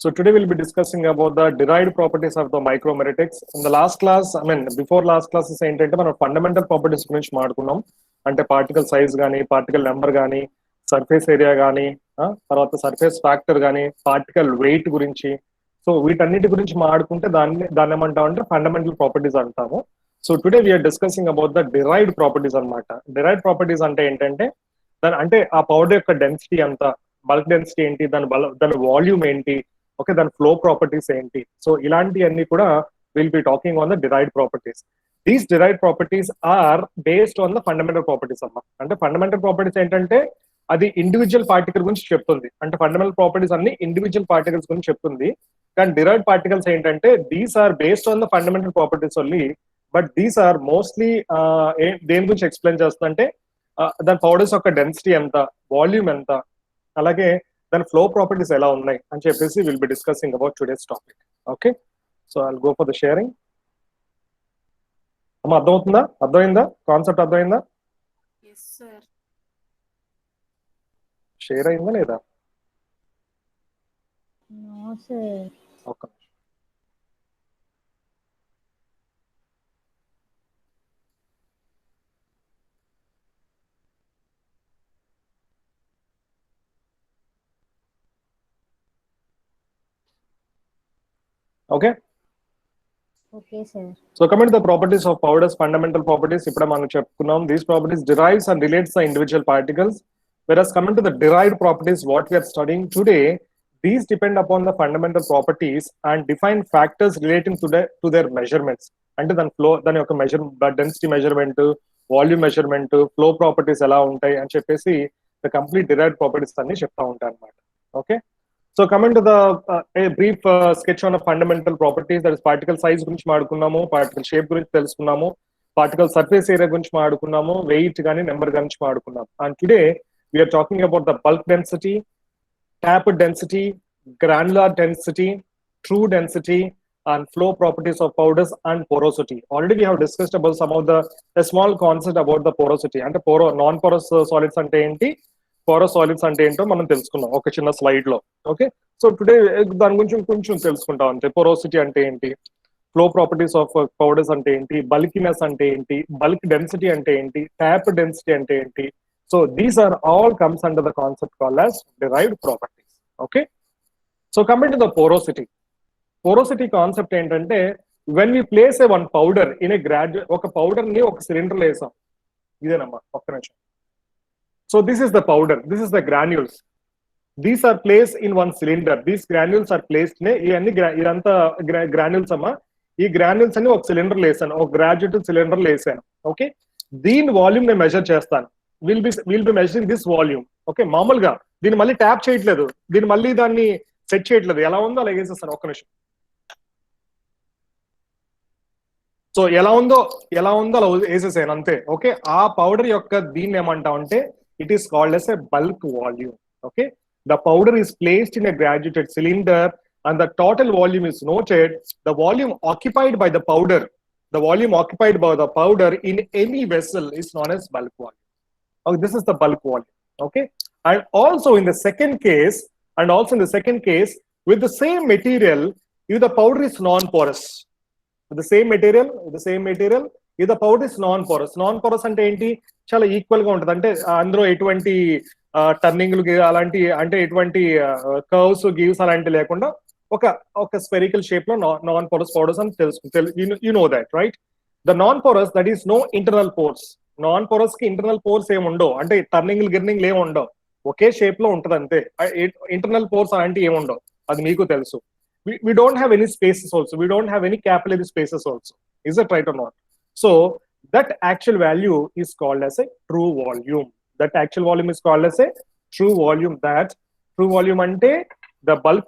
So today we'll be discussing about the derived properties of the micromeritics. In the last class, before last classes ఏంటంటే మనం fundamental properties గురించి మాట్లాడుకున్నాం. అంటే particle size కానీ, particle number కానీ, surface area కానీ, తర్వాత సర్ఫేస్ ఫ్యాక్టర్ కానీ, పార్టికల్ వెయిట్ గురించి. సో వీటన్నిటి గురించి మాట్లాడుకుంటే దాన్ని ఏమంటాం అంటే ఫండమెంటల్ ప్రాపర్టీస్ అంటాము. So today we're discussing about the derived properties అన్నమాట. డిరైవ్డ్ ప్రాపర్టీస్ అంటే ఏంటంటే అంటే ఆ పౌడర్ యొక్క డెన్సిటీ ఎంత, బల్క్ డెన్సిటీ ఏంటి, దాని వాల్యూమ్ ఏంటి, ఓకే, దాని ఫ్లో ప్రాపర్టీస్ ఏంటి. సో ఇలాంటివన్నీ కూడా will be talking on the derived properties. These derived properties are based on the fundamental properties అమ్మా. అంటే ఫండమెంటల్ ప్రాపర్టీస్ ఏంటంటే అది ఇండివిజువల్ పార్టికల్ గురించి చెప్తుంది. అంటే ఫండమెంటల్ ప్రాపర్టీస్ అన్ని ఇండివిజువల్ పార్టికల్స్ గురించి చెప్తుంది. కానీ డిరైవ్డ్ పార్టికల్స్ ఏంటంటే these are based on the fundamental properties only, but these are mostly దేని గురించి ఎక్స్ప్లెయిన్ చేస్తుందంటే దాని పౌడర్స్ యొక్క డెన్సిటీ ఎంత, వాల్యూమ్ ఎంత, అలాగే దాని ఫ్లో ప్రాపర్టీస్ ఎలా ఉన్నాయి అని చెప్పేసి will be discussing about today's topic. Okay, so I'll go for the sharing. అమ్మా అర్థమవుతుందా? అర్థమైందా? కాన్సెప్ట్ అర్థమైందా? షేర్ అయిందా లేదా? Okay, okay. Okay, sir. So coming to the properties of powders, fundamental properties, ఇప్పుడు మనం చెప్పుకున్నాం. These properties derives and relates the individual particles. Whereas coming to the derived properties, what we are studying today, these depend upon the fundamental properties and define factors relating to their measurements. అంటే దాని flow, దాని యొక్క density measurement, volume measurement, flow properties ఎలా ఉంటాయి అని చెప్పేసి the complete derived properties అన్ని చెప్తా ఉంటాయి అన్నమాట. Okay, so coming to the brief sketch on fundamental properties, that is particle size గురించి మాట్లాడుకున్నాము, పార్టికల్ షేప్ గురించి తెలుసుకున్నాము, పార్టికల్ సర్ఫేస్ ఏరియా గురించి మాట్లాడుకున్నాము, వెయిట్ కానీ నెంబర్ గురించి మాట్లాడుకున్నాము. And today we're talking about the bulk density, tapered density, granular density, true density, and flow properties of powders and porosity. Already we have discussed about some of the a small concept about the porosity. అంటే non porous solids అంటే ఏంటి, porous solids అంటే ఏంటో మనం తెలుసుకున్నాం ఒక చిన్న slide లో. ఓకే, సో టుడే దాని గురించి కొంచెం తెలుసుకుంటాం అంతే. పోరోసిటీ అంటే ఏంటి, ఫ్లో ప్రాపర్టీస్ ఆఫ్ పౌడర్స్ అంటే ఏంటి, బల్కినెస్ అంటే ఏంటి, బల్క్ డెన్సిటీ అంటే ఏంటి, ట్యాప్ డెన్సిటీ అంటే ఏంటి. So these are all comes under the concept called as derived properties. Okay, so coming to the porosity concept ఏంటంటే when we place a one powder in a ఒక powder ని ఒక cylinder లో వేసాం. ఇదేనమ్మా ఒక్క నిమిషం. So this is the powder, this is the granules. These are placed in one cylinder. These granules are placed ఇదంతా granules అమ్మా. ఈ గ్రాన్యూల్స్ అన్ని ఒక సిలిండర్ లో వేసాను, ఒక గ్రాడ్యుయేట్ సిలిండర్ లో వేసాను. ఓకే, దీని వాల్యూమ్ నేను మెజర్ చేస్తాను. Will be measuring this volume. Okay, మామూలుగా దీన్ని మళ్ళీ ట్యాప్ చేయట్లేదు, దీన్ని మళ్ళీ దాన్ని సెట్ చేయట్లేదు, ఎలా ఉందో అలా వేసేస్తాను. ఒక్క నిమిషం. సో ఎలా ఉందో అలా వేసేసాను అంతే. ఓకే, ఆ పౌడర్ యొక్క దీన్ని ఏమంటాం అంటే it is called yes a bulk volume. Okay, the powder is placed in a graduated cylinder and the total volume is noted. The volume occupied by the powder in any vessel is known as bulk volume. Okay, this is the bulk volume. Okay, and also in the second case, with the same material, if the powder is non-porous, with the same material, if the powder is non-porous అంటే ఏంటి, చాలా equal గా ఉంటుంది. అంటే అందులో ఎటువంటి టర్నింగ్లు అలాంటి, అంటే ఎటువంటి కర్వ్స్ గివ్స్ అలాంటి లేకుండా ఒక స్పెరికల్ షేప్ లో నాన్ పోరస్ పౌడర్స్ అని తెలుసు. You know that right. The non porous, that is no internal pores. Non porous కి ఇంటర్నల్ పోర్స్ ఏమి ఉండవు, అంటే టర్నింగ్లు ఏమి ఉండవు, ఒకే షేప్ లో ఉంటది అంతే. ఇంటర్నల్ పోర్స్ అలాంటి ఏమి ఉండవు, అది మీకు తెలుసు. we don't have any spaces also, we don't have any capillary spaces also. Is it right or not? So that actual value is called as a true volume. That actual volume is called as a true volume. That true volume ante the bulk,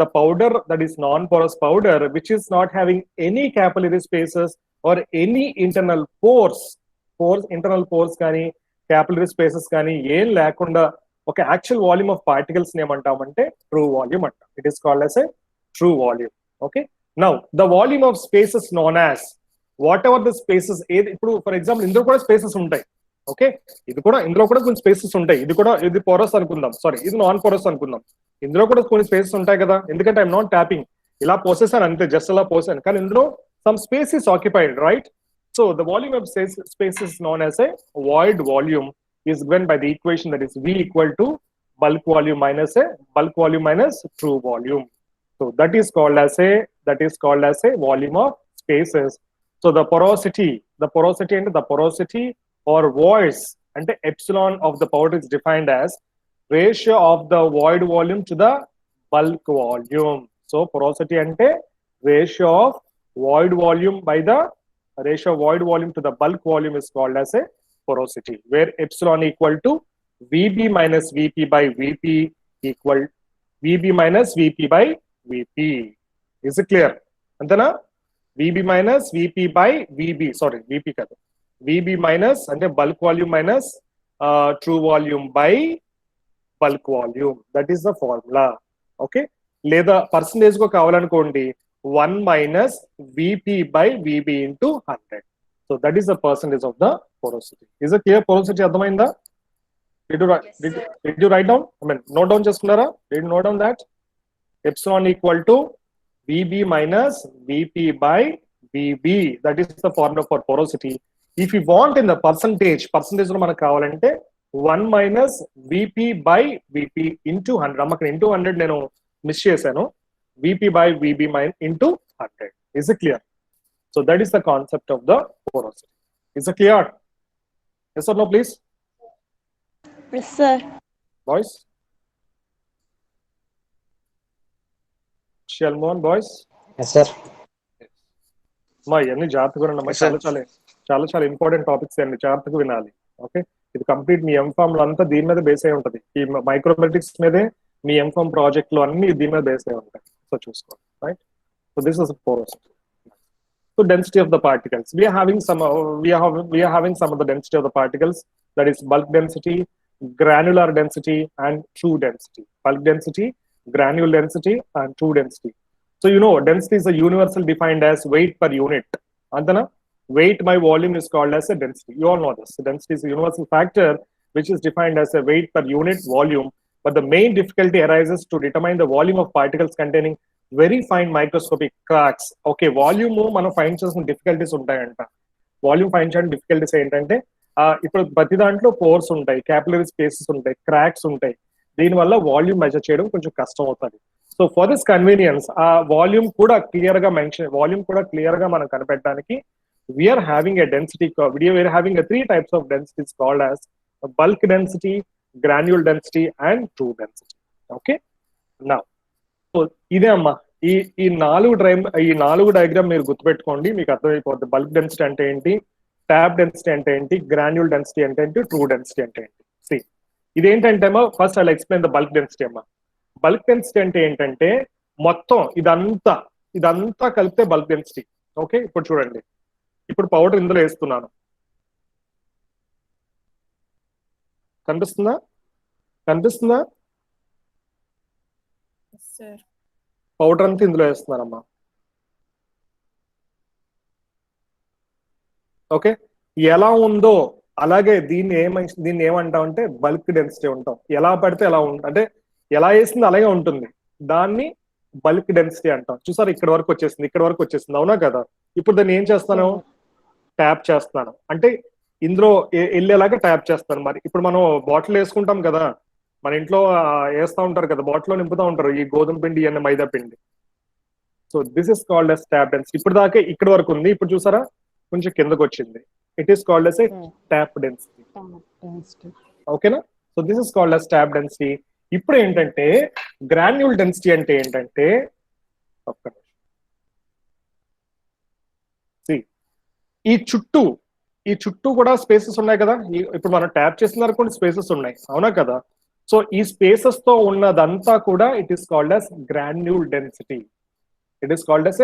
the powder that is non-porous powder which is not having any capillary spaces or any internal pores కానీ capillary spaces కానీ ఏం లేకుండా ఒక actual volume of particles ని ఏమంటామంటే true volume అంటాం. It is called as a true volume. Okay, now the volume of spaces known as whatever the spaces, ఇప్పుడు for example ఇందులో కూడా స్పేసెస్ ఉంటాయి. ఓకే, ఇది కూడా ఇందులో కూడా కొన్ని స్పేసెస్ ఉంటాయి. ఇది పోరస్ అనుకుందాం, సారీ ఇది నాన్ పోరస్ అనుకుందాం. ఇందులో కూడా కొన్ని స్పేసెస్ ఉంటాయి కదా, ఎందుకంటే ఐఎమ్ నాట్ ట్యాపింగ్, ఇలా పోసేసాను అంతే, జస్ట్ అలా పోసాను, కానీ ఇందులో some space is occupied, right? So the volume of space is known as a void volume is given by the equation that is V equal to bulk volume minus true volume. So that is called as a volume of spaces. So the porosity or voids and the epsilon of the powder is defined as ratio of the void volume to the bulk volume. So porosity ante ratio of void volume to the bulk volume is called as a porosity, where epsilon equal to VB minus VP by VP equal VB minus VP by VP. Is it clear? Antana? VB minus VP by VB, sorry, VP kada. VB minus ante bulk volume minus true volume by bulk volume. That is the formula. Okay? లేదా percentage కు కావాలనుకోండి 1 minus VP by VB into 100. So that is the percentage of the porosity. Is it clear? Porosity అర్థమైందా? Did you write down? I mean, note down చేసుకున్నారా? Did you note down that? Epsilon equal to VB minus VP by VB. That is the formula for porosity. If you want in the percentage లో మనకు కావాలంటే 1 minus VP by VP into 100. అమ్మకి into 100 నేను miss చేశాను. VP by VB into 100. Is it clear? So that is the concept of the porosity. Is it clear? Yes or no, please? Yes, sir. Boys? Shall move on, boys? Yes, sir. మా ఇవన్నీ జాగ్రత్తగా వినండి. చాలా important topics అండి, జాగ్రత్తగా వినాలి. Okay, ఇది complete మీ MPharm లో అంతా దీని మీద బేస్ అయి ఉంటది. ఈ మైక్రోమెట్రిక్స్ మీదే మీ ఎంఫామ్ ప్రాజెక్ట్ లో అన్ని దీని మీద బేస్ అయి ఉంటాయి. సో చూసుకోండి, right? So this is porosity. So density of the particles, we are having some of the density of the particles, that is bulk density, granular density and true density. Bulk density, granular density and true density. So you know density is a universal defined as weight per unit. Antana weight by volume is called as a density. You all know this. So density is a universal factor which is defined as a weight per unit volume, but the main difficulty arises to determine the volume of particles containing very fine microscopic cracks. Okay, volume మనం find చేసిన difficulties ఉంటాయంట. Volume find చేయడం difficulties ఏంటంటే ఇప్పుడు ప్రతి దాంట్లో pores ఉంటాయి, capillary spaces ఉంటాయి, క్రాక్స్ ఉంటాయి. దీనివల్ల వాల్యూమ్ మెజర్ చేయడం కొంచెం కష్టం అవుతుంది. సో ఫర్ దిస్ కన్వీనియన్స్ ఆ వాల్యూమ్ కూడా క్లియర్ గా మనం కనిపెట్టడానికి we are having a density, we are having a 3 types of densities called as bulk density, granular density and true density. Okay, now so ఇదే అమ్మా ఈ 4 డయాగ్రామ్ మీరు గుర్తుపెట్టుకోండి, మీకు అర్థమైపోతుంది. బల్క్ డెన్సిటీ అంటే ఏంటి, ట్యాప్ డెన్సిటీ అంటే ఏంటి, గ్రాన్యూల్ డెన్సిటీ అంటే ఏంటి, ట్రూ డెన్సిటీ అంటే ఏంటి. సి ఇదేంటంటే అమ్మా, first I explain the bulk density అమ్మా. బల్క్ డెన్సిటీ అంటే ఏంటంటే మొత్తం ఇదంతా కలిపితే బల్క్ డెన్సిటీ. ఓకే, ఇప్పుడు చూడండి, ఇప్పుడు పౌడర్ ఇందులో వేస్తున్నాను, కనిపిస్తుందా? పౌడర్ అంతా ఇందులో వేస్తున్నారమ్మా. ఓకే, ఎలా ఉందో అలాగే దీన్ని ఏమంటాం అంటే బల్క్ డెన్సిటీ ఉంటాం. ఎలా పడితే ఎలా ఉంటుంది అంటే ఎలా వేసింది అలాగే ఉంటుంది, దాన్ని బల్క్ డెన్సిటీ అంటాం. చూసారు, ఇక్కడ వరకు వచ్చేసింది, అవునా కదా? ఇప్పుడు దాన్ని ఏం చేస్తాను, ట్యాప్ చేస్తున్నాను, అంటే ఇందులో వెళ్ళేలాగా ట్యాప్ చేస్తాను. మరి ఇప్పుడు మనం బాటిల్ వేసుకుంటాం కదా, మన ఇంట్లో వేస్తూ ఉంటారు కదా, బాటిల్లో నింపుతూ ఉంటారు ఈ గోధుమ పిండి అన్న మైదా పిండి. So this is called as tap density. ఇప్పుడు దాకా ఇక్కడ వరకు ఉంది, ఇప్పుడు చూసారా కొంచెం కిందకు వచ్చింది. It is called as a tap density. ఓకేనా? So this is called as tap density. ఇప్పుడు ఏంటంటే గ్రాన్యూల్ డెన్సిటీ అంటే ఏంటంటే, ఈ చుట్టూ కూడా స్పేసెస్ ఉన్నాయి కదా. ఇప్పుడు మనం ట్యాప్ చేసిన కొన్ని స్పేసెస్ ఉన్నాయి, అవునా కదా? సో ఈ స్పేసెస్ తో ఉన్నదంతా కూడా it is called as granule density. It is called as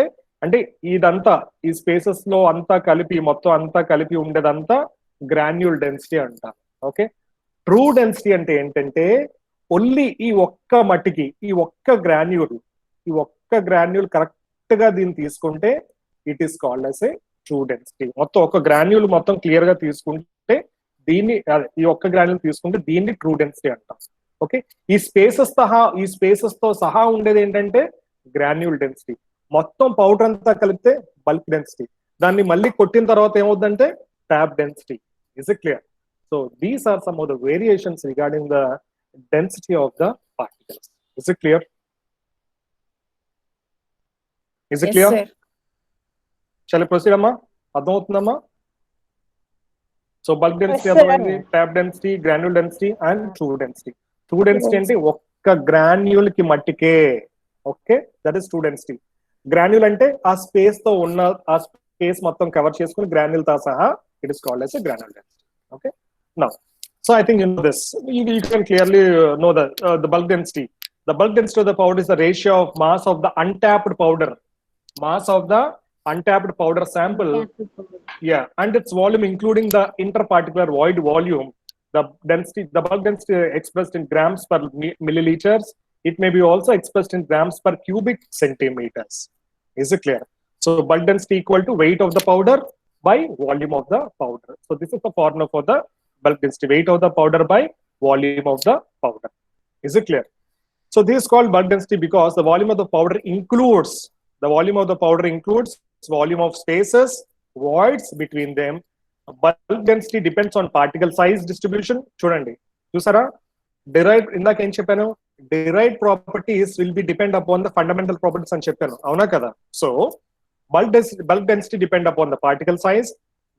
అంటే ఇదంతా ఈ స్పేసెస్ లో మొత్తం అంతా కలిపి ఉండేదంతా గ్రాన్యూల్ డెన్సిటీ అంటారు. ఓకే, ట్రూ డెన్సిటీ అంటే ఏంటంటే ఓన్లీ ఈ ఒక్క గ్రాన్యూల్ కరెక్ట్ గా దీన్ని తీసుకుంటే it is called as true density. మొత్తం ఒక గ్రాన్యూల్ మొత్తం క్లియర్ గా తీసుకుంటే దీన్ని ఈ ఒక్క గ్రాన్యుల్ తీసుకుంటే దీన్ని ట్రూ డెన్సిటీ అంటాం. ఓకే, ఈ స్పేసెస్ తో సహా ఉండేది ఏంటంటే గ్రాన్యూల్ డెన్సిటీ. మొత్తం పౌడర్ అంతా కలిపితే బల్క్ డెన్సిటీ. దాన్ని మళ్ళీ కొట్టిన తర్వాత ఏమవుతుందంటే tap density. Is it clear? So these are some of the variations regarding the density of the particles. Is it clear? Is it clear? చలో ప్రొసీడ్ అమ్మా. అర్థమవుతుందమ్మా? So bulk density Yes, sir. అర్థమైంది, tap density, granule density and true density. True density అంటే ఒక్క granule కి మట్టికే. Okay, that is true density. Granule అంటే ఆ స్పేస్ తో ఉన్న ఆ స్పేస్ మొత్తం కవర్ చేసుకుని గ్రాన్యూల్ తో సహా it is called as a granular density. Okay, now so I think you know this. You can clearly know the bulk density. The bulk density of the powder is the ratio of mass of the untapped powder, mass of the untapped powder sample, yeah, and its volume including the interparticular void volume. The density, the bulk density expressed in grams per milliliters. It may be also expressed in grams per cubic centimeters. Is it clear? So bulk density equal to weight of the powder by volume of the powder. So this is the formula for the bulk density, weight of the powder by volume of the powder. Is it clear? So this is called bulk density because the volume of the powder includes volume of spaces, voids between them. Bulk density depends on particle size distribution. చూడండి, చూసారా? derived ఇందాక ఏం చెప్పాను? derived properties will be depend upon the fundamental properties అని చెప్పాను, అవునా కదా? So bulk density depend upon the particle size,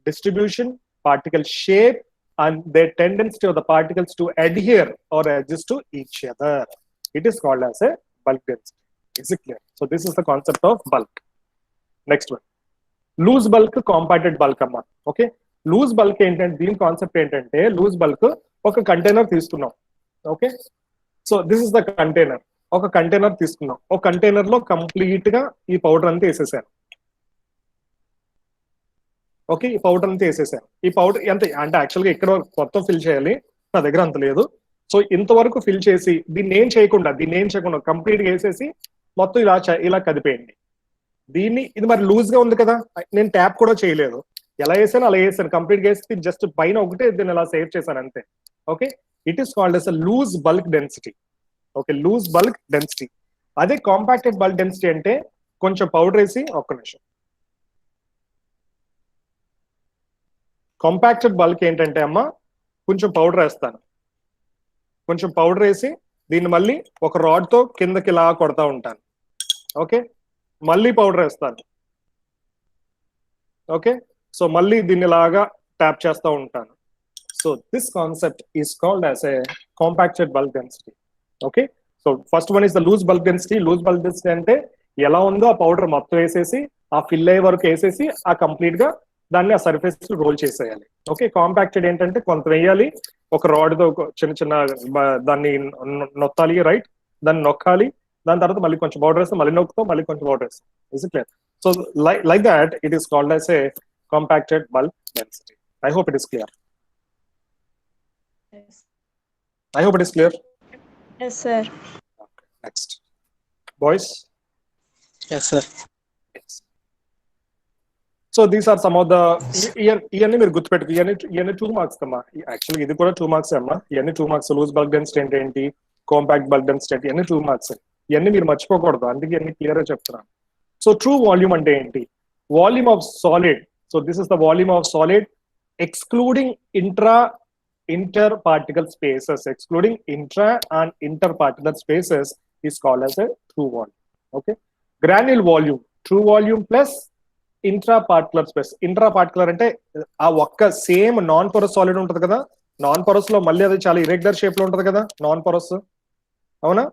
distribution, particle shape, and their tendency of the particles to adhere or adjust to each other. It is called as a bulk density. Is it clear? So this is the concept of bulk. Next one, loose bulk, compacted bulk అమ్మా. Okay, loose bulk ఏంటంటే దీని concept ఏంటంటే loose bulk ఒక container తీసుకున్నాం. Okay, so this is the container. ఒక container తీసుకున్నాం, ఒక container లో కంప్లీట్ గా ఈ పౌడర్ అంతా వేసేసాను. ఓకే, ఈ పౌడర్ అంతా వేసేసాను. ఈ పౌడర్ ఎంత అంటే యాక్చువల్గా ఇక్కడ మొత్తం ఫిల్ చేయాలి, నా దగ్గర అంత లేదు. సో ఇంతవరకు ఫిల్ చేసి దీన్ని ఏం చేయకుండా కంప్లీట్ గా వేసేసి మొత్తం ఇలా కదిపేయండి. దీన్ని ఇది మరి లూజ్ గా ఉంది కదా, నేను ట్యాప్ కూడా చేయలేదు, ఎలా వేసాను అలా వేసాను, కంప్లీట్ గా వేసి జస్ట్ పైన ఒకటే దీన్ని ఇలా సేవ్ చేశాను అంతే. Okay, it is called as loose bulk density. Okay, loose bulk density. అదే కాంపాక్టెడ్ బల్క్ డెన్సిటీ అంటే కొంచెం పౌడర్ వేసి, ఒక్క నిమిషం, కాంపాక్టెడ్ బల్క్ ఏంటంటే అమ్మా కొంచెం పౌడర్ వేస్తాను, కొంచెం పౌడర్ వేసి దీన్ని మళ్ళీ ఒక రాడ్ తో కిందకి ఇలా కొడతా ఉంటాను. ఓకే, మళ్ళీ పౌడర్ వేస్తాను. ఓకే, సో మళ్ళీ దీన్ని లాగా ట్యాప్ చేస్తూ ఉంటాను. So this concept is called as a compacted bulk density. Okay, so first one is the loose bulk density. Loose bulk density అంటే ఎలా ఉందో ఆ పౌడర్ మొత్తం వేసేసి ఆ ఫిల్ అయ్యే వరకు వేసేసి ఆ కంప్లీట్ గా దాన్ని ఆ సర్ఫేస్ రోల్ చేసేయాలి. ఓకే, కాంపాక్టెడ్ ఏంటంటే కొంత వేయాలి, ఒక రాడ్ తో చిన్న దాన్ని నొత్తాలి, రైట్, దాన్ని నొక్కాలి, దాని తర్వాత మళ్ళీ కొంచెం పౌడర్ వేస్తాం, మళ్ళీ నొక్కుతాం, మళ్ళీ కొంచెం పౌడర్ వేస్తాం. Is it clear? So like that it is called as a compacted bulk density. I hope it is clear. I hope it is clear. Yes, sir. Okay, next. Boys? Yes, sir. Yes. So these are some of the ఇవన్నీ మీరు గుర్తుపెట్టుకు, ఇవన్నీ 2 marks అమ్మా. యాక్చువల్గా ఇది కూడా 2 marks అమ్మా. ఇవన్నీ 2 marks. Loose bulk density అంటే ఏంటి, కాంపాక్ట్ బల్క్ డెన్సిటీ అంటే ఇవన్నీ 2 మార్క్స్. ఇవన్నీ మీరు మర్చిపోకూడదు, అందుకే ఇవన్నీ క్లియర్ గా చెప్తున్నాను. సో ట్రూ వాల్యూమ్ అంటే ఏంటి? Volume of solid. So this is the volume of solid excluding interparticle spaces. Excluding intra and interparticle spaces is called as a true volume. Okay, granule volume, true volume plus intraparticular space. Intraparticular అంటే ఆ ఒక్క same non porous solid ఉంటుంది కదా, non porous లో మళ్ళీ అది చాలా irregular shape లో ఉంటుంది కదా నాన్ పోరస్, అవునా?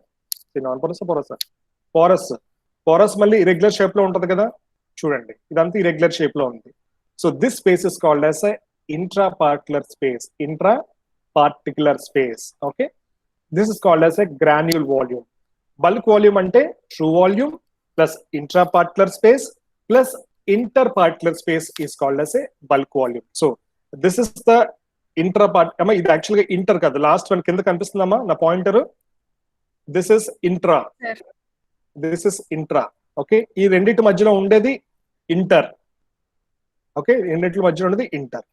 నాన్ పోరస్ పోరస్ మళ్ళీ ఇరెగ్యులర్ షేప్ లో ఉంటుంది కదా, చూడండి ఇదంతా ఇరెగ్యులర్ షేప్ లో ఉంది. So this space is called as a intraparticular space. Okay, this is called as a granule volume. Bulk volume ante true volume plus intraparticular space plus interparticular space is called as a bulk volume. So this is the amma ఇది actually inter kada, last one కింద కనిపిస్తుందమ్మా నా pointer, this is intra, this is intra. Okay, ఈ రెండిటి మధ్యలో ఉండేది inter. Okay, రెండిటి మధ్యలో ఉండేది inter.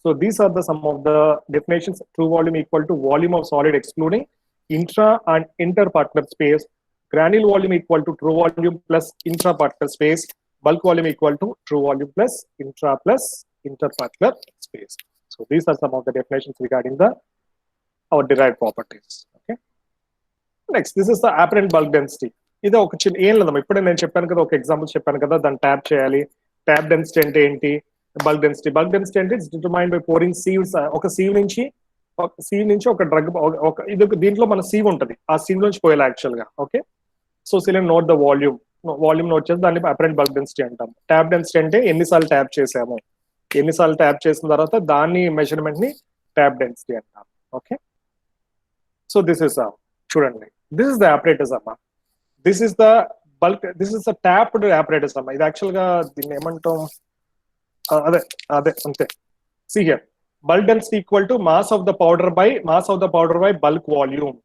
So these are the some of the definitions. True volume equal to volume of solid excluding intra and interparticular space. Granule volume equal to true volume plus intraparticular space. Bulk volume equal to true volume plus interparticular space. So these are some of the definitions regarding the our derived properties. Okay. Next, this is the apparent bulk density. ఇది ఒక చిన్న ఏం లేదమ్మా, ఇప్పుడే నేను చెప్పాను కదా, ఒక ఎగ్జాంపుల్ చెప్పాను కదా, దాన్ని ట్యాప్ చేయాలి. ట్యాప్ డెన్సిటీ అంటే ఏంటి? Bulk density. బల్క్ డెన్సిటీ అంటే it's determined by pouring sieves. ఒక సీవ్ నుంచి ఒక డ్రగ్, ఒక ఇది దీంట్లో మన సీవ్ ఉంటుంది, ఆ సీవ్ నుంచి పోయాలి యాక్చువల్ గా. ఓకే. సో సిలెన్ నోట్ ద వాల్యూమ్ నోట్ చేసి దాన్ని అపరెంట్ బల్క్ డెన్సిటీ అంటాం. ట్యాప్ డెన్సిటీ అంటే ఎన్నిసార్లు ట్యాప్ చేసాము, ఎన్నిసార్లు ట్యాప్ చేసిన తర్వాత దాన్ని మెజర్మెంట్ ని ట్యాప్ డెన్సిటీ అంటాం. ఓకే. సో దిస్ ఇస్ చూడండి, దిస్ ఇస్ ద apparatus అమ్మా. This is the bulk, this is the tapped apparatus అమ్మా. ఇది యాక్చువల్ గా దీన్ని ఏమంటాం, అదే అదే అంతే. See here, bulk density equal to mass of the powder by bulk volume.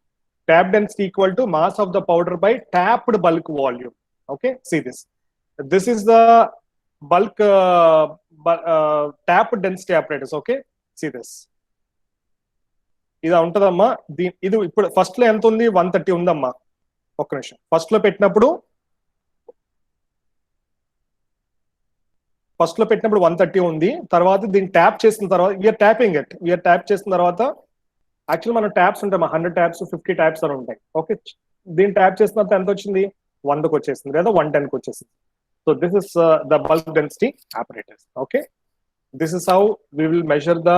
Tap density equal to mass of the powder by tapped bulk volume. Okay, see this. This is the bulk tap density apparatus. Okay, see this. ఇది ఉంటదమ్మా. ఇది ఇప్పుడు first లో ఎంత ఉంది? 130 ఉందమ్మా. ఒక్క నిమిషం. First లో పెట్టినప్పుడు 130 ఉంది. తర్వాత దీన్ని ట్యాప్ చేసిన తర్వాత వీఆర్ ట్యాప్ చేసిన తర్వాత యాక్చువల్ మన ట్యాప్స్ ఉంటాయి, 100 ట్యాప్స్ 50 ట్యాప్స్ అని ఉంటాయి. ఓకే. దీన్ని ట్యాప్ చేసిన తర్వాత ఎంత వచ్చింది? 100కి వచ్చేసింది లేదా 110కి వచ్చేసింది. So this is the bulk density apparatus. Okay. This is how we will measure the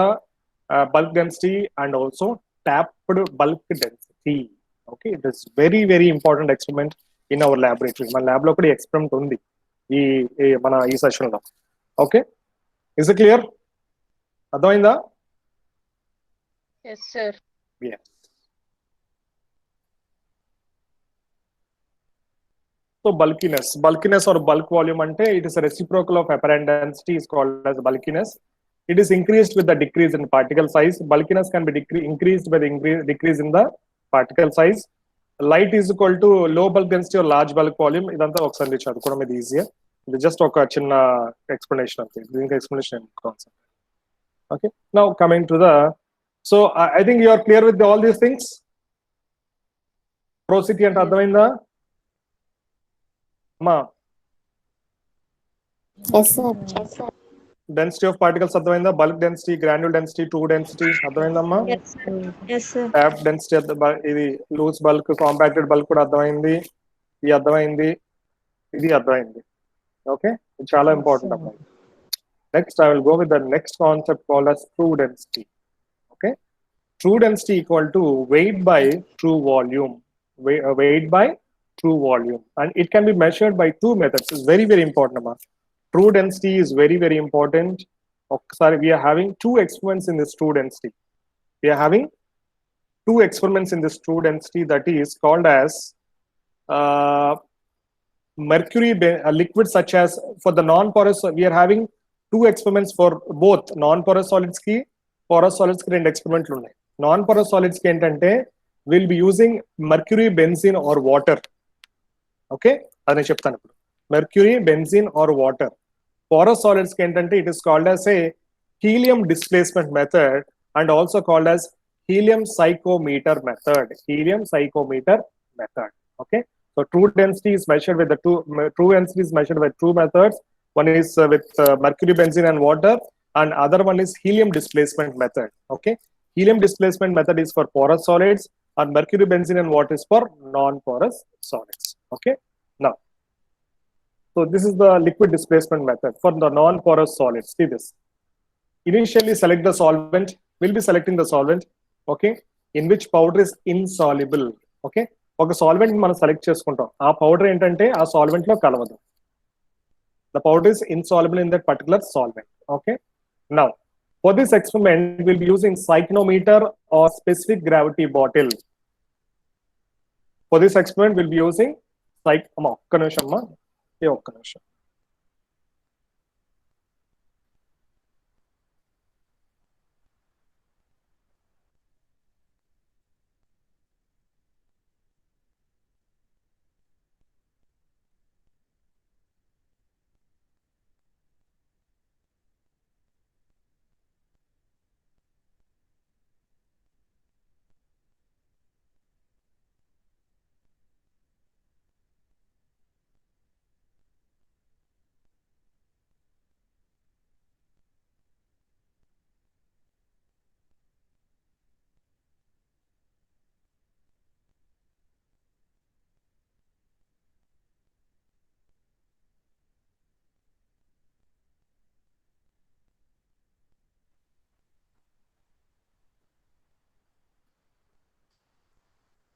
bulk density and also tapped bulk density. Okay. It is very very important experiment in our laboratory. మన lab లో కూడా experiment ఉంది మన ఈ session లో. Okay. Is it clear? అర్థమైందా? Yes, sir. Yes. So bulkiness or bulk volume ante it is a reciprocal of apparent density, is called as bulkiness. It is increased with the decrease in particle size. Bulkiness can be increased by the decrease in the particle size. Light is equal to low bulk density or large bulk volume. Idantha okasari chadukovam idi easier. It is just oka chinna explanation ante. Deeniki explanation concept. Okay. Now coming to the, so I think you are clear with all these things. Porosity ante ardhamainda ma? Yes, sir. Density of particles అర్థమైందా? Bulk density, granule density, true density అర్థమైందమ్మా? Yes, sir. Yes, sir. Tap density, ఇది loose bulk, compacted bulk కూడా అర్థమైంది. ఇది అర్థమైంది, ఇది అర్థమైంది. Okay. చాలా ఇంపార్టెంట్ అమ్మా. Next I will go with the next concept called as true density. Okay. True density equal to weight by true volume. Weight by true volume, and it can be measured by two methods. It's very very important amma. True density is very very important. Sorry, we are having two experiments in this true density. We are having two experiments in this true density, that is called as mercury liquid, such as for the non-porous. We are having two experiments for both non-porous solids ki, porous solids ki rendu experimenట్లు ఉన్నాయి. Non-porous solids ki entante we'll be using mercury, benzene or water. Okay, adani cheptanu ippudu. Mercury, benzene or water. Porous solids ki entante it is called as a helium displacement method and also called as helium psychometer method. Helium psychometer method. Okay. So true density is measured with the true density is measured by two methods. One is with mercury, benzene and water, and other one is helium displacement method. Okay. Helium displacement method is for porous solids and mercury, benzene and water is for non-porous solids. Okay. Now, so this is the liquid displacement method for the non-porous solids. See this. Initially select the solvent. We'll be selecting the solvent, okay, in which powder is insoluble. Okay. ఒక solvent మనం select చేసుకుంటాం. ఆ powder ఏంటంటే ఆ solvent లో కలవదు. The powder is insoluble in that particular solvent. Okay. Now, for this experiment, we'll be using cyclometer or specific gravity bottle. For this experiment, we'll be using ఒక్క నిమిషం అమ్మా, ఒక్క నిమిషం.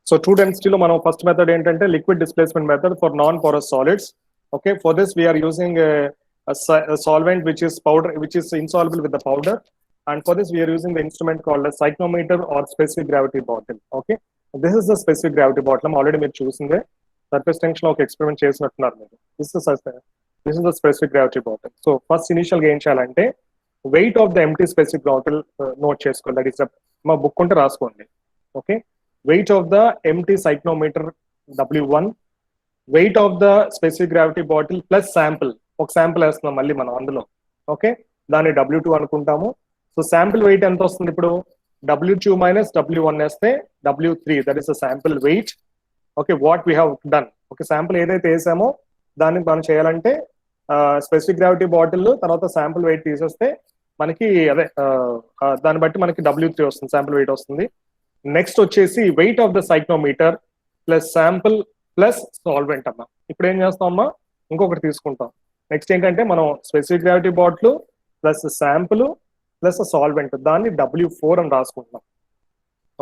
So true density lo మనం first method ఏంటంటే liquid displacement method for non-porous solids. Okay, for this we are using a solvent which is powder, which is insoluble with the powder, and for this we are using the instrument called a cyclometer or specific gravity bottle. Okay, this is the specific gravity bottle. Already మీరు చూసిందే surface tension లో ఒక experiment చేసినట్టున్నారు మీరు. This is the specific gravity bottle. So first initial గా ఏం చేయాలంటే weight of the empty specific bottle note చేసుకోండి. That is మా బుక్ ఉంటే రాసుకోండి. Okay, weight of the empty cyclometer W1, weight of the specific gravity bottle plus sample. ఒక sample వేస్తున్నాం మళ్ళీ మనం అందులో. ఓకే, దాన్ని W2 అనుకుంటాము. సో శాంపుల్ వెయిట్ ఎంత వస్తుంది ఇప్పుడు? W2 మైనస్ W1 వేస్తే W3, that is the sample weight. Okay, what we have done. Okay, sample ఏదైతే వేసామో దాన్ని మనం చేయాలంటే స్పెసిఫిక్ గ్రావిటీ బాటిల్ తర్వాత శాంపుల్ వెయిట్ తీసేస్తే మనకి అదే దాన్ని బట్టి మనకి W3 వస్తుంది, శాంపుల్ వెయిట్ వస్తుంది. నెక్స్ట్ వచ్చేసి weight of the cyclometer plus sample plus solvent అమ్మా. ఇప్పుడు ఏం చేస్తాం అమ్మా, ఇంకొకటి తీసుకుంటాం. నెక్స్ట్ ఏంటంటే మనం specific gravity bottle plus sample plus solvent, దాన్ని W4 అని రాసుకుంటున్నాం.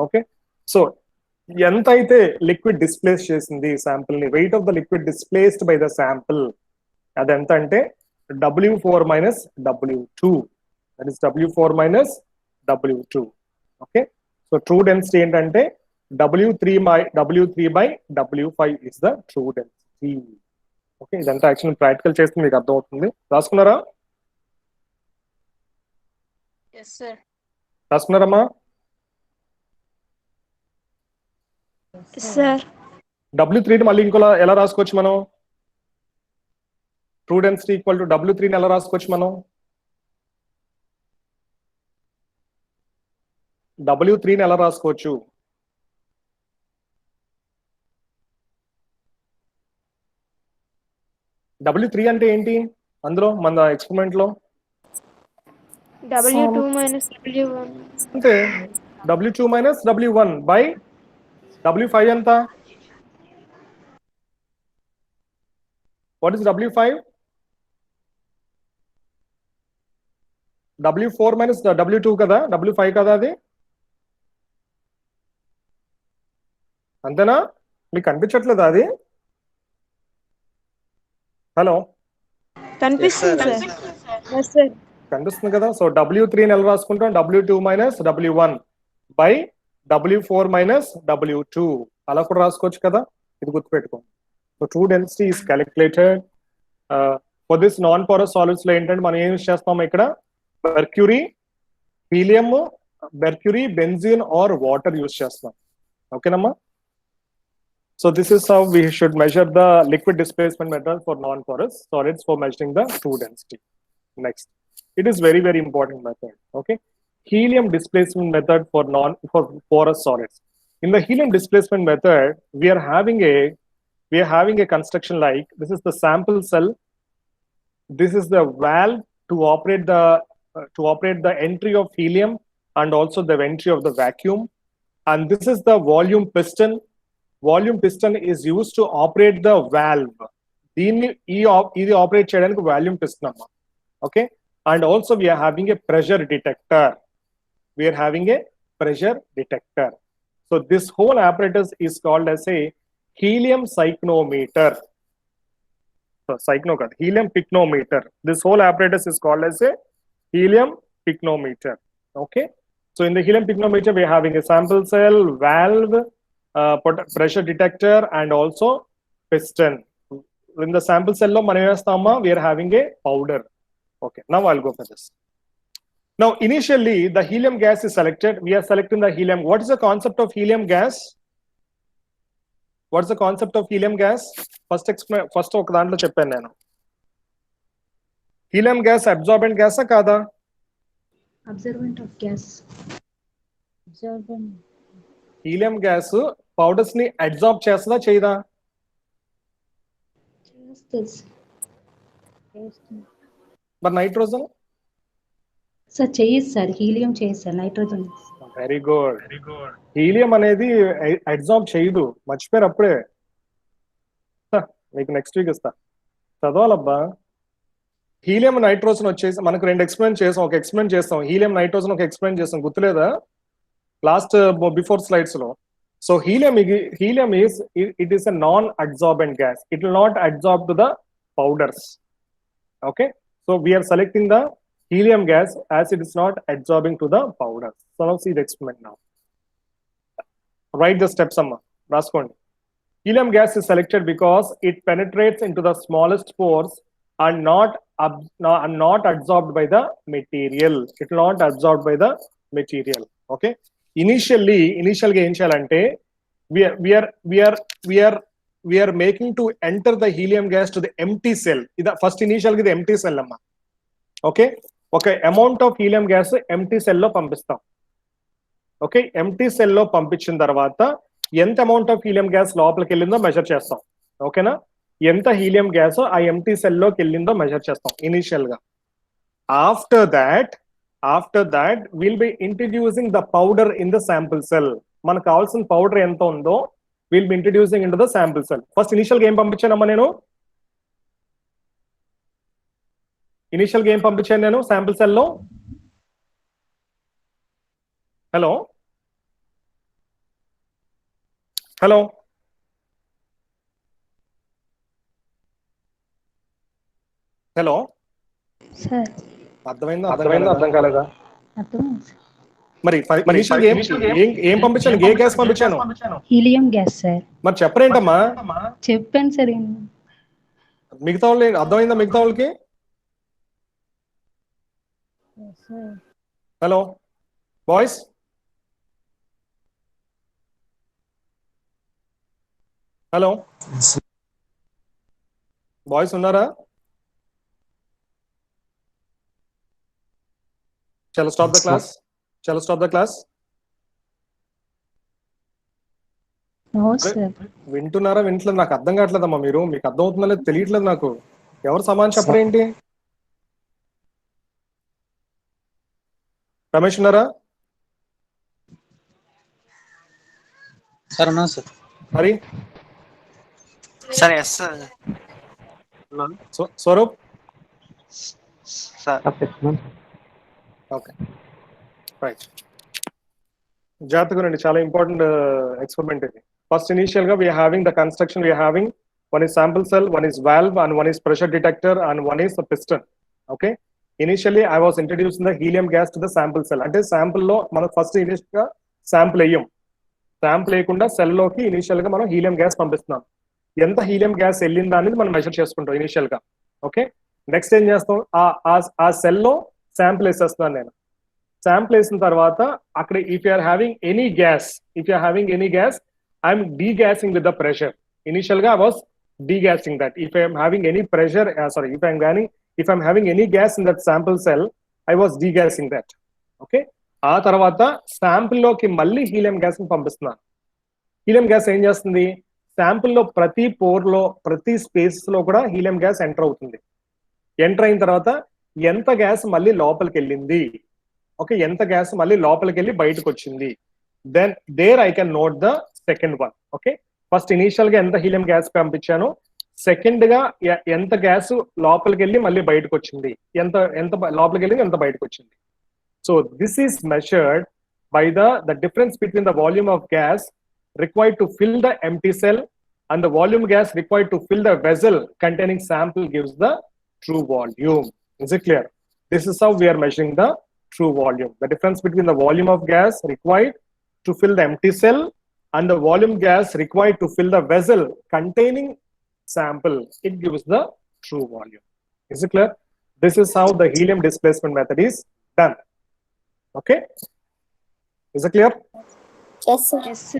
ఓకే, సో ఎంత అయితే లిక్విడ్ డిస్ప్లేస్ చేసింది శాంపుల్ ని, wait of the liquid displaced by the sample, అది ఎంత అంటే W4 minus W2, that is W4 minus W2. Okay, so true density ఏంటంటే W3 by W5 is the true density. Okay, ఇదంతా actual practical చేస్తే మీకు అర్థమవుతుంది. రాసుకున్నారా? Yes, sir. రాసుకున్నారమ్మా? Yes, sir. W3 ని మళ్ళీ ఇంకోలా ఎలా రాసుకోవచ్చు మనం? True density equal to W3 ని ఎలా రాసుకోవచ్చు మనం? W3 ని ఎలా రాసుకోవచ్చు? W3 అంటే ఏంటి అందులో మన ఎక్స్పెరిమెంట్ లో? W2 minus W1. అంటే W2 minus W1 by W5 ఎంత? What is W5? W4 minus W2 కదా, W5 కదా అది. అంతేనా? మీకు కనిపించట్లేదా అది? హలో, కనిపిస్తుంది సార్. Yes, sir. కనిపిస్తుంది కదా. సో W3 ని ఎలా రాసుకుంటాం? W2 minus W1 by W4 minus W2, అలా కూడా రాసుకోవచ్చు కదా. ఇది గుర్తుపెట్టుకోండి. So true density is calculated for this non porous solids లో ఏంటంటే మనం ఏం యూస్ చేస్తాం ఇక్కడ? Mercury, helium, mercury, benzene or water use చేస్తాం. ఓకేనమ్మా? So this is how we should measure the liquid displacement method for non-porous solids for measuring the true density. Next, it is very, very important method. Okay, helium displacement method for porous solids. In the helium displacement method, we are having a construction like this is the sample cell. This is the valve to operate the entry of helium and also the entry of the vacuum. And this is the volume piston. Volume piston is used to operate the valve. This operate cheyadaniki volume piston amma. Okay, and also we are having a pressure detector. So this whole apparatus is called as a helium cyclometer. So helium pycnometer. This whole apparatus is called as a helium pycnometer. Okay, so in the helium pycnometer we are having a sample cell, valve, pressure detector and also piston. In the sample cell lo manam chestamma, we are having a powder. Okay, now I'll go for this. Now initially the helium gas is selected. We are selecting the helium. What is the concept of helium gas? What's the concept of helium gas? First oka dantlo cheppanu nenu. Helium gas absorbent gas ఆ కాదా? Absorbent of gas. Absorbent. Helium gas powders ని absorb చేస్తుందా చేయదా? మరి nitrogen sir చేయదు sir, helium చేయదు sir, nitrogen. Very good. Helium అనేది absorb చేయదు, మర్చిపోయారు అప్పుడే. మీకు నెక్స్ట్ వీక్ ఇస్తా, చదవాలబ్బా. హీలియం నైట్రోజన్ వచ్చేసి మనకు రెండు ఎక్స్పెరిమెంట్ చేసాం. ఒక ఎక్స్పెరిమెంట్ చేస్తాం హీలియం నైట్రోజన్, ఒక ఎక్స్పెరిమెంట్ చేస్తాం, గుర్తులేదా లాస్ట్ బిఫోర్ స్లైడ్స్ లో? So helium is it is a non-adsorbent gas. It will not adsorb to the powders. Okay, so we are selecting the helium gas as it is not adsorbing to the powders. So now see the experiment now. Write the steps, Amma. Raskondi. Helium gas is selected because it penetrates into the smallest pores and not absorbed by the material. It will not absorbed by the material. Okay. Initially ఏం చేయాలంటే we are making to enter the helium gas to the empty cell. ఇది first initial గా ఇది empty cell అమ్మా. Okay, ఒక amount of helium gas empty cell లో పంపిస్తాం. Okay, empty cell లో పంపించిన తర్వాత ఎంత అమౌంట్ ఆఫ్ హీలియం గ్యాస్ లోపలికి వెళ్ళిందో మెజర్ చేస్తాం. ఓకేనా, ఎంత హీలియం గ్యాస్ ఆ ఎంటీ సెల్ లోకి వెళ్ళిందో మెజర్ చేస్తాం ఇనిషియల్ గా. After that will be introducing the powder in the sample cell. మనకు కావాల్సిన పౌడర్ ఎంత ఉందో will be introducing in to the sample cell. First initial గా ఏం పంపించానమ్మా నేను? ఇనిషియల్ గా ఏం పంపించాను నేను శాంపుల్ సెల్ లో? హలో హలో హలో సార్ అర్థమైందా అర్థం కాలేదా? అర్థమైంది సార్. మరి ఇనిషియల్ ఏం పంపించాను? ఏ గ్యాస్ పంపించాను? Helium gas sir. మరి చెప్పరేంటమ్మా? చెప్పాను సార్. మిగతా వాళ్ళు అర్థమైందా? మిగతా వాళ్ళకి హలో బాయ్స్, హలో బాయ్స్ ఉన్నారా? Shall I stop the class? No sir. వింటున్నారా? వింటలేదు. నాకు అర్థం కావట్లేదమ్మా. మీకు అర్థం అవుతుందా లేదు తెలియట్లేదు నాకు. ఎవరు సమానం చెప్పరేంటి? రమేష్ ఉన్నారా? సార్ ఉన్నా సార్. మరి sir yes sir. Swaroop sir okay right. జాగ్రత్తగా రండి, చాలా ఇంపార్టెంట్ ఎక్స్పెరిమెంట్ ఇది. ఫస్ట్ ఇనిషియల్ గా we're having the construction. We're having one is sample cell, one is valve and one is pressure detector and one is piston. Okay, initially I was introducing the helium gas to the sample cell. అంటే sample లో మనం first initial గా sample వేయకుండా cell లోకి initial గా మనం helium gas పంపిస్తున్నాం. ఎంత హీలియం గ్యాస్ వెళ్ళిందా అనేది మనం మెజర్ చేసుకుంటాం ఇనిషియల్ గా. ఓకే, నెక్స్ట్ ఏం చేస్తాం? ఆ సెల్ లో శాంపుల్ వేసేస్తున్నాను నేను. శాంపుల్ వేసిన తర్వాత అక్కడ if you are having any gas I'm degassing with the pressure. Initial గా I was degassing that. If I'm having any pressure if I'm having any gas in that sample cell, I was degassing that. Okay, ఆ తర్వాత sample లోకి మళ్ళీ helium gas ని పంపిస్తున్నాను. Helium gas ఏం చేస్తుంది? Sample లో ప్రతి పోర్ లో ప్రతి స్పేస్ లో కూడా హీలియం గ్యాస్ ఎంటర్ అవుతుంది. ఎంటర్ అయిన తర్వాత ఎంత గ్యాస్ మళ్ళీ లోపలికి వెళ్ళింది, ఓకే, ఎంత గ్యాస్ మళ్ళీ లోపలికి వెళ్ళి బయటకు వచ్చింది, then there I can note the second one. Okay, first initial గా ఎంత హీలియం గ్యాస్ పంపించాను, సెకండ్ గా ఎంత గ్యాస్ లోపలికి వెళ్ళి మళ్ళీ బయటకు వచ్చింది, ఎంత ఎంత లోపలికి వెళ్ళి ఎంత బయటకు వచ్చింది. So this is measured by the difference between the volume of gas required to fill the empty cell and the volume gas required to fill the vessel containing sample gives the true volume. Is it clear? This is how we are measuring the true volume. The difference between the volume of gas required to fill the empty cell and the volume gas required to fill the vessel containing sample, it gives the true volume. Is it clear? This is how the helium displacement method is done. Okay? Is it clear? Yes, sir. Yes, sir.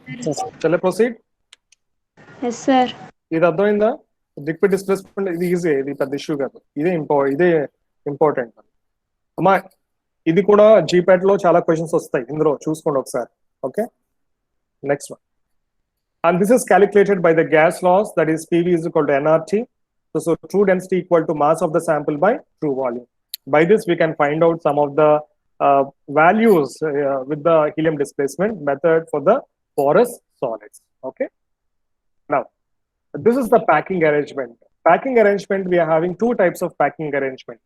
Shall I proceed? Yes, sir. ఇది అర్థమైందా? Liquid displacement ఇది easy, ఇది పెద్ద issue కాదు. ఇదే important అమ్మా. ఇది కూడా జీపాట్ లో చాలా క్వశ్చన్స్ వస్తాయి, ఇందులో చూసుకోండి ఒకసారి. Okay, next one. And this is calculated by the gas laws, that is PV is equal to nRT. So true density equal to mass of the sample by true volume. By this we can find out some of the values with the helium displacement method for the porous solids. Okay, now this is the packing arrangement. Packing arrangement, we are having two types of packing arrangement.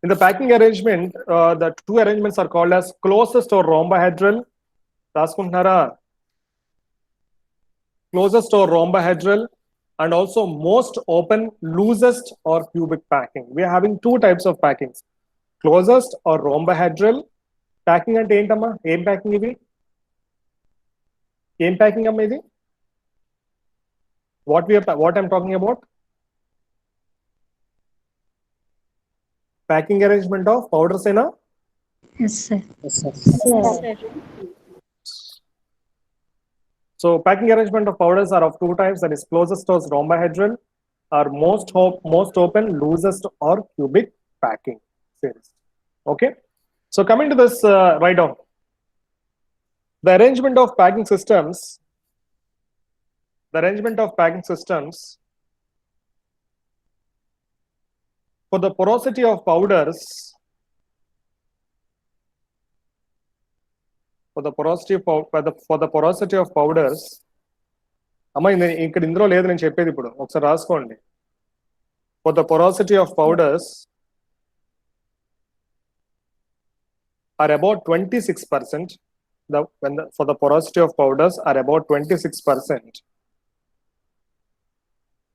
In the packing arrangement, the two arrangements are called as closest or rhombohedral. Raskunthara, closest or rhombohedral, and also most open, loosest or cubic packing. We are having two types of packings, closest or rhombohedral. Packing ante ఏంటమ్మా? ఏం packing ఇవి? ఏం packing అమ్మా ఇది? What I'm talking about? Packing arrangement of powders in a Yes, sir. Yes, sir. So packing arrangement of powders are of two types, that is closest or rhombohedral, or most open, loosest or cubic packing series. Okay, so coming to this write down, the arrangement of packing systems. The arrangement of packing systems for the porosity of powders. For the porosity of powders, అమ్మా ఇక్కడ ఇందులో లేదు నేను చెప్పేది ఇప్పుడు ఒకసారి రాసుకోండి. For the porosity of powders are about 26%. For the porosity of powders are about 26%.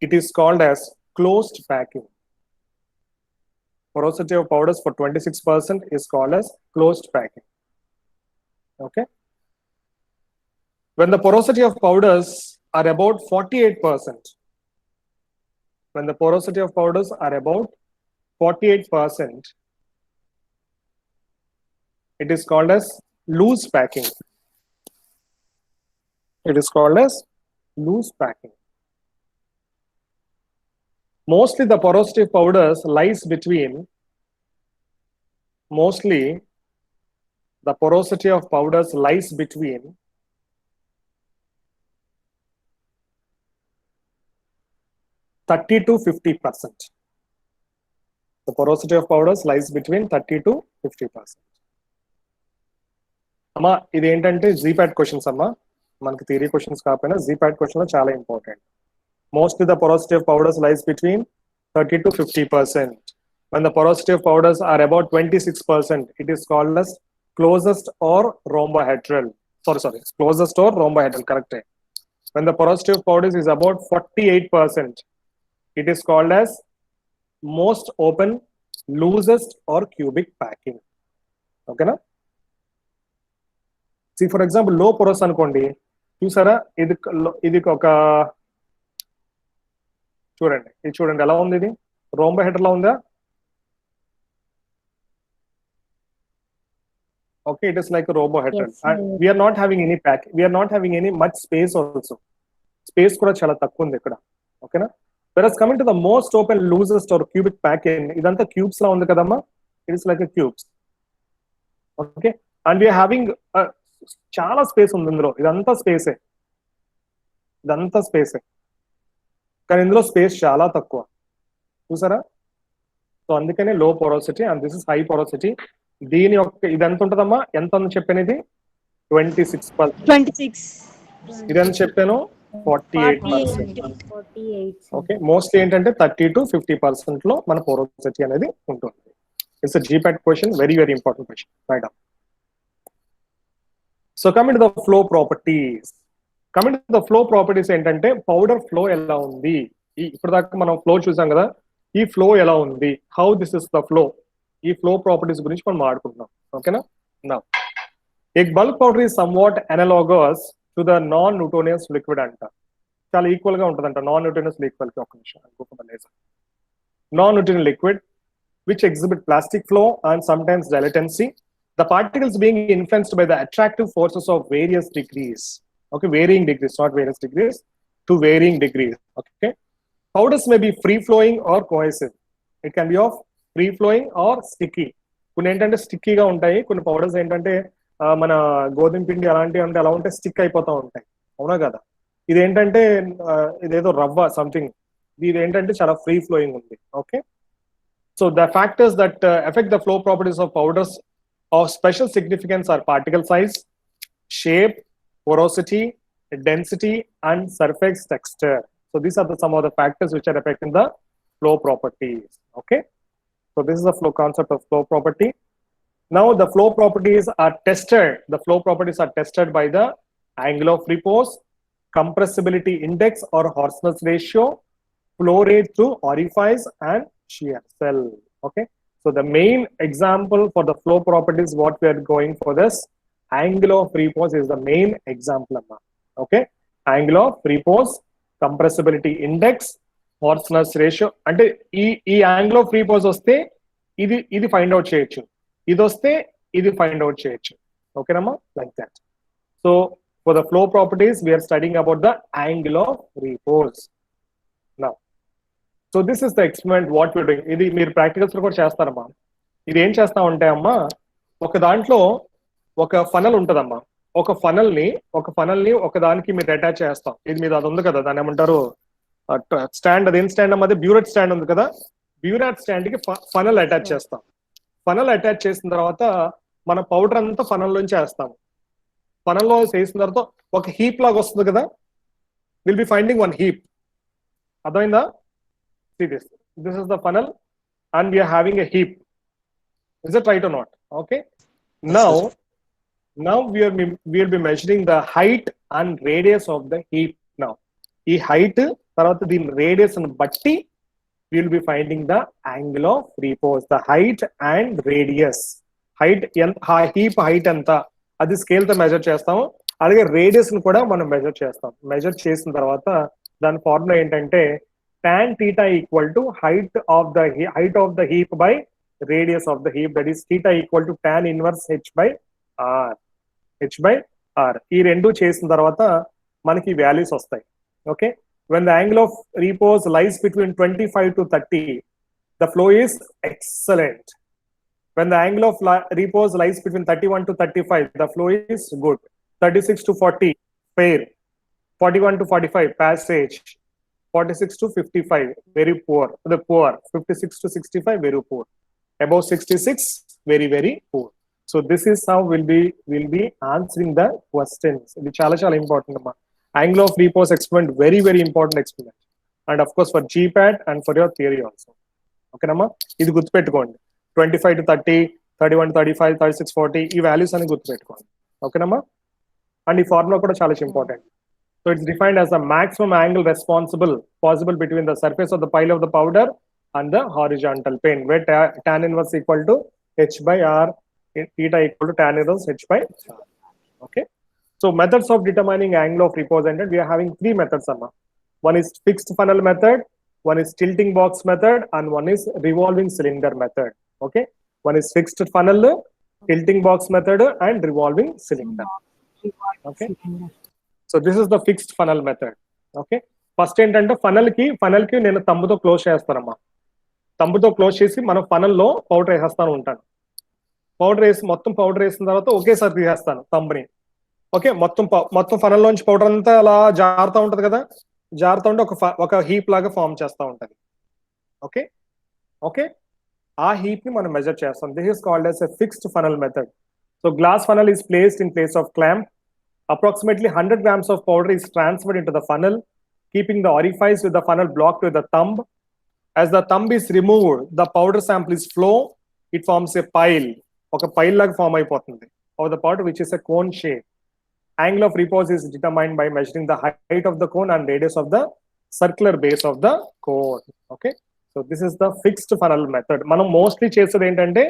It is called as closed packing. Porosity of powders for 26% is called as closed packing. Okay. When the porosity of powders are about 48%, when the porosity of powders are about 48%, it is called as loose packing. It is called as loose packing. Mostly the porosity of powders lies between, mostly the porosity of powders lies between 30 to 50%. The porosity of powders lies between 30 to 50%. అమ్మా ఇది ఏంటంటే GPAT questions అమ్మా, మనకి theory questions కాకపోయినా GPAT question లో చాలా important. Mostly the porosity of powders lies between 30 to 50%. When the porosity of powders are about 26%, it is called as closest or rhombohedral. Closest or rhombohedral, correct. When the porosity of powders is about 48%, it is called as most open, loosest or cubic packing. Okay na? See, for example, low porous అనుకోండి, చూసారా ఇది ఒక చూడండి, ఇది చూడండి ఎలా ఉంది, ఇది rhombohedral లా ఉందా? Okay, it is like a rhombohedral. Yes, And we are not having any pack. We are not having any much space also. Space కూడా చాలా తక్కువ ఉంది ఇక్కడ. ఓకేనా? Whereas coming to the most open, loosest or cubic packing, ఇదంతా cubes లా ఉంది కదమ్మా. It is like a cubes. Okay, and we are having చాలా స్పేస్ ఉంది ఇందులో. ఇదంతా స్పేసే, కానీ ఇందులో స్పేస్ చాలా తక్కువ, చూసారా? సో అందుకనే లో porosity and this is high porosity. దీని యొక్క ఇది ఎంత ఉంటుందమ్మా, ఎంత ఉంది చెప్పాను, ఇది 26%. ఇది ఎంత చెప్పాను, 48%. ఓకే, మోస్ట్లీ ఏంటంటే 30 to 50% లో మన పోరోసిటీ అనేది ఉంటుంది. It's GPAT question, very very important question. Right. So coming to the flow properties. ఏంటంటే పౌడర్ ఫ్లో ఎలా ఉంది, ఇప్పుడు దాకా మనం ఫ్లో చూసాం కదా, ఈ ఫ్లో ఎలా ఉంది, how this is the flow, ఈ ఫ్లో ప్రాపర్టీస్ గురించి మనం మాట్లాడుకుంటున్నాం. ఓకేనా? Now a bulk powder is somewhat analogous to the non Newtonian liquid అంట. చాలా ఈక్వల్ గా ఉంటుందంట నాన్ న్యూటోనియస్ లిక్విడ్ కి. ఒక నిమిషం, non Newtonian liquid which exhibit plastic flow and sometimes dilatancy, the particles being influenced by the attractive forces of various degrees. Okay, varying degrees, not various degrees, to varying degrees. Okay, powders may be free flowing or cohesive. It can be of free flowing or sticky. కొన్ని ఏంటంటే స్టిక్కీగా ఉంటాయి, కొన్ని powders ఏంటంటే మన గోధుమ పిండి అలాంటివి అంటే ఎలా ఉంటే స్టిక్ అయిపోతూ ఉంటాయి, అవునా కదా? ఇదేంటంటే ఇదేదో రవ్వ సంథింగ్, ఇది ఏంటంటే చాలా ఫ్రీ ఫ్లోయింగ్ ఉంది. Okay, so the factors that affect the flow properties of powders of special significance are particle size, shape, porosity, density, and surface texture. So these are some of the factors which are affecting the flow properties. Okay, so this is the flow concept of flow property. Now the flow properties are tested. The flow properties are tested by the angle of repose, compressibility index or Horsner's ratio, flow rate through orifice, and shear cell. Okay, so the main example for the flow properties what we are going for this angle of repose is the main example. Okay, angle of repose, compressibility index, Horsner's ratio. అంటే ఈ angle of repose వస్తే ఇది find out చేయొచ్చు, ఇది వస్తే ఇది find out చేయొచ్చు. ఓకేనమ్మా, like that. So for the flow properties we're studying about the angle of repose. Now so this is the experiment what you're doing. ఇది మీరు ప్రాక్టికల్స్ లో కూడా చేస్తారమ్మా. ఇది ఏం చేస్తామంటే అమ్మా, ఒక దాంట్లో ఒక ఫనల్ ఉంటదమ్మా, ఒక ఫనల్ ని ఒక దానికి మీరు అటాచ్ చేస్తాం. ఇది మీద అది ఉంది కదా, దాన్ని ఏమంటారు స్టాండ్, అదేం స్టాండ్ అమ్మా, అది బ్యూరెట్ స్టాండ్ ఉంది కదా, బ్యూరెట్ స్టాండ్ కి ఫనల్ అటాచ్ చేస్తాం. ఫనల్ అటాచ్ చేసిన తర్వాత మన పౌడర్ అంతా ఫనల్ నుంచి వేస్తాము. ఫనల్ లో చేసిన తర్వాత ఒక హీప్ లాగా వస్తుంది కదా, will be finding one heap. అర్థమైందా? See this. This is the funnel and we are having a heap. Is it right or not? Okay. Now we will be measuring the height and radius of the heap. Now, ఈ height తర్వాత దీని radius ని బట్టి we will be finding the angle of repose. The height and radius. Height heap height ఎంత అది scale తో measure చేస్తాము. అలాగే రేడియస్ ని కూడా మనం మెజర్ చేస్తాం. మెజర్ చేసిన తర్వాత దాని ఫార్ములా ఏంటంటే tan theta equal to height of the heap by radius of the heap, that is theta equal to tan inverse h by r. ఈ రెండు చేసిన తర్వాత మనకి వాల్యూస్ వస్తాయి. Okay, when the angle of repose lies between 25 to 30, the flow is excellent. When the angle of repose lies between 31 to 35, the flow is good. 36 to 40, fair. 41 to 45, passage. 46 to 55, very poor. The poor. 56 to 65, very poor. Above 66, very, very poor. So this is how we'll be answering the questions. It is chala important. Angle of repose experiment, very, very important experiment. And of course for GPAT and for your theory also. Okay, nama? This good pettukondi. 25 to 30, 31 to 35, 36, 40. These values are good pettukondi. Okay, nama? And the formula kuda chala important. So it's defined as the maximum angle possible between the surface of the pile of the powder and the horizontal plane, where tan inverse equal to h by r, theta equal to tan inverse h by r. Okay. So methods of determining angle of repose, and we are having three methods. One is fixed funnel method, one is tilting box method, and one is revolving cylinder method. Okay. One is fixed funnel, tilting box method, and revolving cylinder. Okay. So this is the fixed funnel method. Okay. First ఏంటంటే funnel కి నేను తంబుతో close చేస్తానమ్మా. తంబుతో close చేసి మనం funnel లో powder వేసేస్తాను ఉంటాను. మొత్తం పౌడర్ వేసిన తర్వాత ఒకేసారి తీసేస్తాను తంబుని. ఓకే, మొత్తం ఫనల్ లోంచి పౌడర్ అంతా అలా జారుతూ ఉంటది కదా, జారుతూ ఉంటే ఒక హీప్ లాగా ఫామ్ చేస్తూ ఉంటది. ఓకే ఓకే, ఆ హీప్ ని మనం మెజర్ చేస్తాం. This is called as a fixed funnel method. So glass funnel is placed in place of clamp. Approximately 100 grams of powder is transferred into the funnel, keeping the orifice with the funnel blocked with the thumb. As the thumb is removed, the powder sample is flow. It forms a pile. Okay, pile laga form అయిపోతుంది of the powder, which is a cone shape. Angle of repose is determined by measuring the height of the cone and radius of the circular base of the cone. Okay, so this is the fixed funnel method. మనం mostly చేసేది ఏంటంటే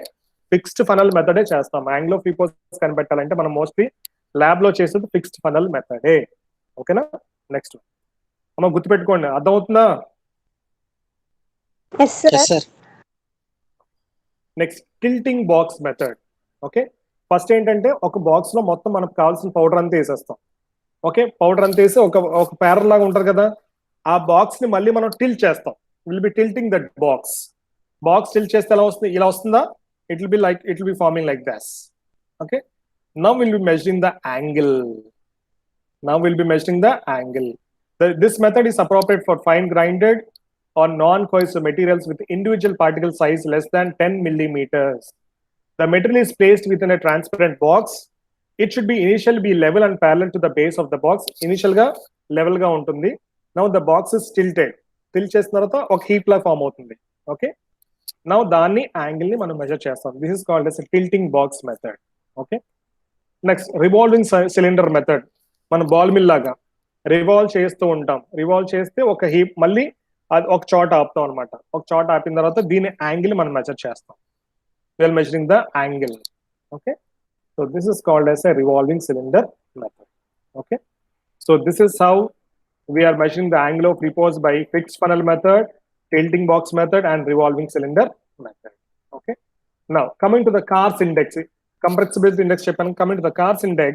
fixed funnel మెథడే చేస్తాం. Angle of repose కనిపెట్టాలంటే మనం mostly lab లో చేసేది fixed funnel మెథడే. ఓకేనా? Next అమ్మ గుర్తుపెట్టుకోండి, అర్థమవుతుందా? Next tilting box method. Okay, first ఏంటంటే ఒక బాక్స్ లో మొత్తం మనకు కావాల్సిన పౌడర్ అంతా వేసేస్తాం. ఓకే, పౌడర్ అంతా వేసి ఒక ప్యారల్ లాగా ఉంటారు కదా, ఆ బాక్స్ ని మళ్ళీ మనం టిల్ట్ చేస్తాం. Will be tilting that box. Tilt చేస్తే ఎలా వస్తుంది? ఇలా వస్తుందా? It will be forming like this. Okay, now we'll be measuring the angle. This method is appropriate for fine grinded or non-cohesive materials with individual particle size less than 10 millimeters. The material is placed within a transparent box. It should be initially level and parallel to the base of the box. Initial ga level ga untundi. Now the box is tilted. Tilt chesina tarvata oka heap la form avutundi. Okay, now దాన్ని angle ని మనం measure చేస్తాం. This is called as a tilting box method. Okay, next revolving cylinder method. మన ball mill లాగా revolve చేస్తూ ఉంటాం. Revolve చేస్తే ఒక హీప్ మళ్ళీ అది ఒక చోట ఆపుతాం అనమాట. ఒక చోట ఆపిన తర్వాత దీని యాంగిల్ మనం మెజర్ చేస్తాం. We're measuring the angle. Okay, so this is called as a revolving cylinder method. Okay, so this is how we are measuring the angle of repose by fixed funnel method, tilting box method, and revolving cylinder method. Okay, now coming to the Carr's index, compressibility index, coming to the Carr's index,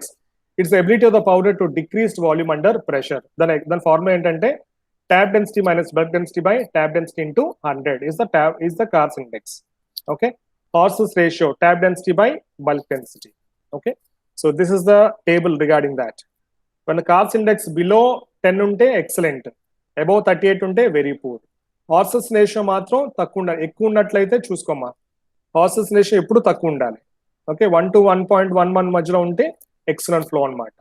it's the ability of the powder to decrease volume under pressure. Then formula entante tab density minus bulk density by tab density into 100 is the Carr's index. Okay, Horse's ratio tab density by bulk density. Okay, so this is the table regarding that. When the Carr's index below 10 ఉంటే excellent, above 38 ఉంటే very poor. Horses ratio మాత్రం తక్కువ ఉండాలి. ఎక్కువ ఉన్నట్లయితే చూసుకోమ్మా, horses ratio ఎప్పుడు తక్కువ ఉండాలి. ఓకే, 1 to 1.11 మధ్యలో ఉంటే ఎక్సలెంట్ ఫ్లో అనమాట.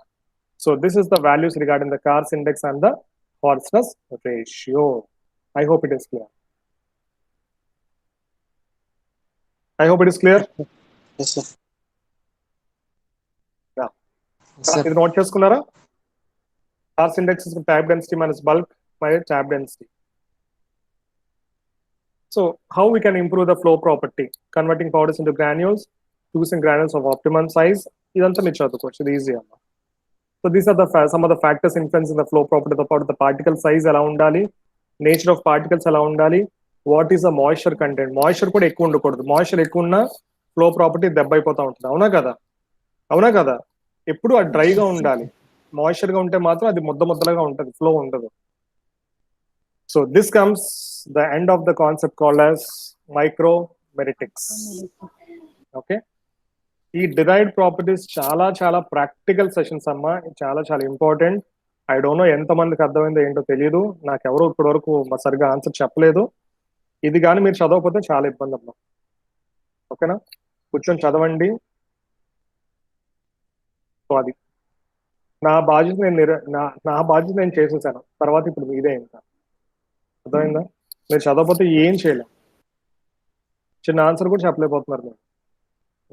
So this is the values regarding the cars index and the horses ratio. I hope it is clear. I hope it is clear. Yes, sir. Yeah. Yes, sir. ఇది note చేసుకున్నారా? Carr's index is tab density minus bulk minus tab density. So how we can improve the flow property? Converting powders into granules, choosing granules of optimum size. ఇదంతా మీరు చదువుకోవచ్చు, ఇది easy అమ్మా. So these are the some of the factors influence in the flow property of the powder. The particle size ఎలా ఉండాలి, nature of particles ఎలా ఉండాలి, what is the moisture content. Moisture కూడా ఎక్కువ ఉండకూడదు. మాయిశ్చర్ ఎక్కువ ఉన్న ఫ్లో ప్రాపర్టీ దెబ్బ అయిపోతూ ఉంటుంది. అవునా కదా? అవునా కదా? ఎప్పుడు అది డ్రైగా ఉండాలి. మాయిశ్చర్ గా ఉంటే మాత్రం అది ముద్దలుగా ఉంటుంది, ఫ్లో ఉండదు. So this comes the end of the concept called as micromeritics. Okay, ఈ డిరైవ్డ్ ప్రాపర్టీస్ చాలా చాలా ప్రాక్టికల్ సెషన్స్ అమ్మా, చాలా చాలా ఇంపార్టెంట్. ఐ డోంట్ నో ఎంత మందికి అర్థమైందో ఏంటో తెలియదు, నాకు ఎవరు ఇప్పటి వరకు సరిగా ఆన్సర్ చెప్పలేదు. ఇది కానీ మీరు చదవకపోతే చాలా ఇబ్బంది అమ్మా. ఓకేనా, కూర్చొని చదవండి. సో అది నా బాధ్యత, నా బాధ్యత నేను చేసేసాను. తర్వాత ఇప్పుడు మీదే ఇంకా అర్థమైందా? మీరు చదవకపోతే ఏం చేయలేం. చిన్న ఆన్సర్ కూడా చెప్పలేకపోతున్నారు మీరు.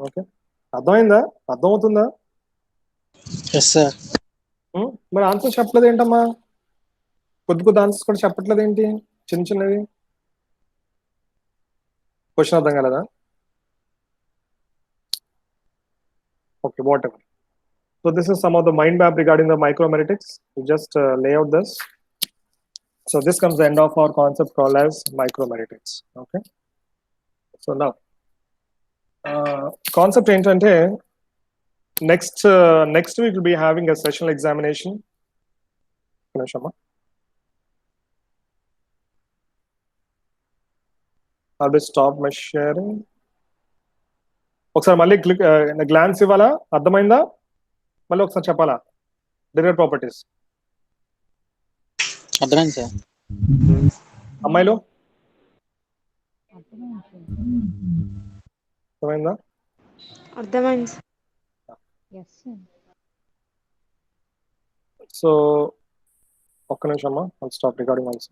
ఓకే, అర్థమైందా? అర్థమవుతుందా? Yes, sir. మరి ఆన్సర్ చెప్పలేదు ఏంటమ్మా? కొద్ది ఆన్సర్స్ కూడా చెప్పట్లేదు ఏంటి? చిన్నవి క్వశ్చన్ అర్థం కలదా? Okay, whatever. So this is some of the mind map regarding the micromeritics. We just lay out this. So this comes the end of our concept called as micromeritics. Okay. So now, concept ఏంటంటే next week we'll be having a sessional examination. I'll just stop my sharing. ఒకసారి మళ్ళీ glance ఇవ్వాలా? అర్థమైందా? మళ్ళీ ఒకసారి చెప్పాలా? Derived properties అర్థమైంది sir. అమ్మాయిలు అర్థమైందా? అర్థమైంది. Yes, sir. సో ఒక్క నిమిషం అమ్మా, స్టాప్ రికార్డింగ్ ఆల్సో.